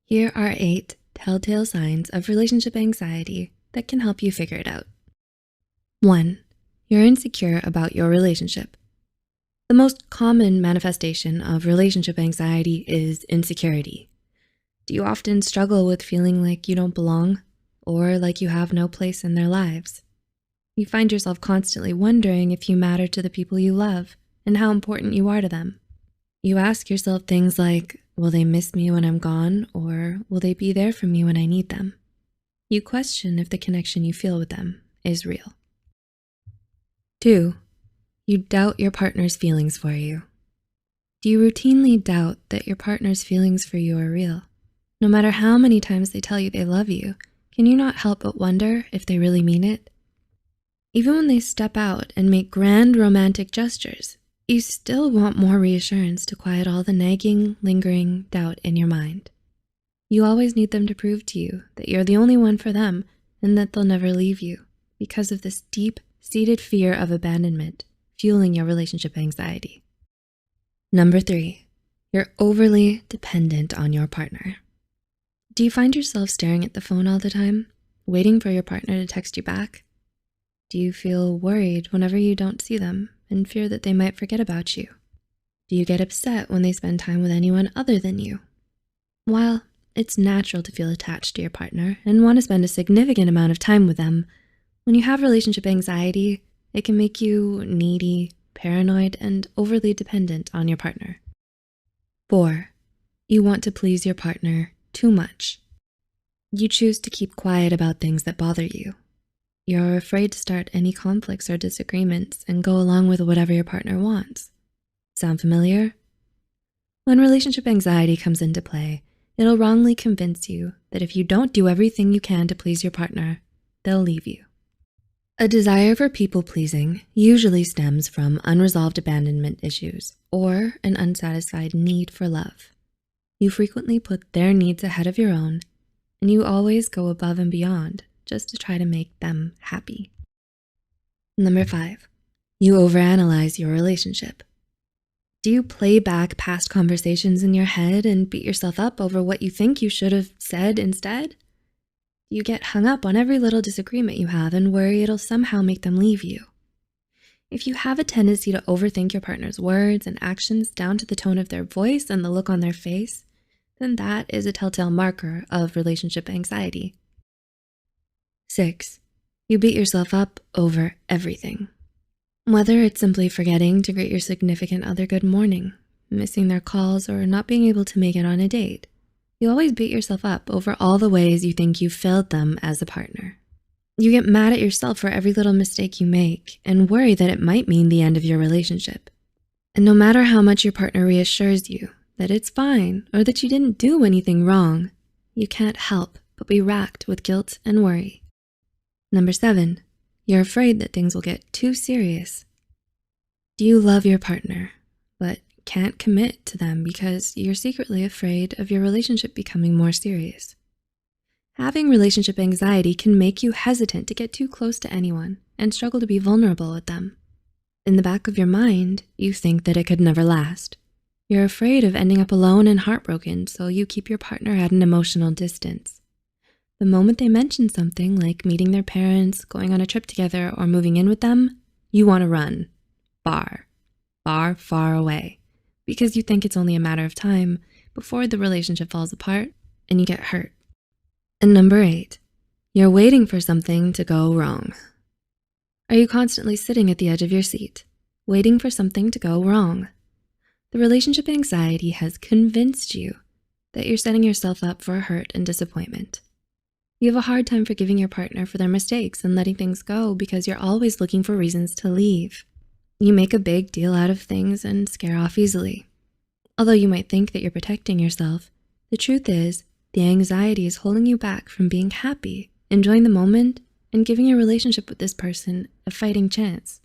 Here are 8 telltale signs of relationship anxiety that can help you figure it out. 1. You're insecure about your relationship. The most common manifestation of relationship anxiety is insecurity. Do you often struggle with feeling like you don't belong or like you have no place in their lives? You find yourself constantly wondering if you matter to the people you love and how important you are to them. You ask yourself things like, will they miss me when I'm gone, or will they be there for me when I need them? You question if the connection you feel with them is real. 2. You doubt your partner's feelings for you. Do you routinely doubt that your partner's feelings for you are real? No matter how many times they tell you they love you, can you not help but wonder if they really mean it? Even when they step out and make grand romantic gestures, you still want more reassurance to quiet all the nagging, lingering doubt in your mind. You always need them to prove to you that you're the only one for them and that they'll never leave you because of this deep-seated fear of abandonment fueling your relationship anxiety. 3, you're overly dependent on your partner. Do you find yourself staring at the phone all the time, waiting for your partner to text you back? Do you feel worried whenever you don't see them and fear that they might forget about you? Do you get upset when they spend time with anyone other than you? While it's natural to feel attached to your partner and want to spend a significant amount of time with them, when you have relationship anxiety, it can make you needy, paranoid, and overly dependent on your partner. 4, you want to please your partner too much. You choose to keep quiet about things that bother you. You're afraid to start any conflicts or disagreements and go along with whatever your partner wants. Sound familiar? When relationship anxiety comes into play, it'll wrongly convince you that if you don't do everything you can to please your partner, they'll leave you. A desire for people-pleasing usually stems from unresolved abandonment issues or an unsatisfied need for love. You frequently put their needs ahead of your own, and you always go above and beyond just to try to make them happy. 5, you overanalyze your relationship. Do you play back past conversations in your head and beat yourself up over what you think you should have said instead? Do you get hung up on every little disagreement you have and worry it'll somehow make them leave you? If you have a tendency to overthink your partner's words and actions down to the tone of their voice and the look on their face, then that is a telltale marker of relationship anxiety. 6, you beat yourself up over everything. Whether it's simply forgetting to greet your significant other good morning, missing their calls, or not being able to make it on a date, you always beat yourself up over all the ways you think you failed them as a partner. You get mad at yourself for every little mistake you make and worry that it might mean the end of your relationship. And no matter how much your partner reassures you that it's fine or that you didn't do anything wrong, you can't help but be racked with guilt and worry. 7, you're afraid that things will get too serious. Do you love your partner, but can't commit to them because you're secretly afraid of your relationship becoming more serious? Having relationship anxiety can make you hesitant to get too close to anyone and struggle to be vulnerable with them. In the back of your mind, you think that it could never last. You're afraid of ending up alone and heartbroken, so you keep your partner at an emotional distance. The moment they mention something like meeting their parents, going on a trip together, or moving in with them, you want to run far away, because you think it's only a matter of time before the relationship falls apart and you get hurt. And 8, you're waiting for something to go wrong. Are you constantly sitting at the edge of your seat, waiting for something to go wrong? The relationship anxiety has convinced you that you're setting yourself up for hurt and disappointment. You have a hard time forgiving your partner for their mistakes and letting things go because you're always looking for reasons to leave. You make a big deal out of things and scare off easily. Although you might think that you're protecting yourself, the truth is the anxiety is holding you back from being happy, enjoying the moment, and giving your relationship with this person a fighting chance.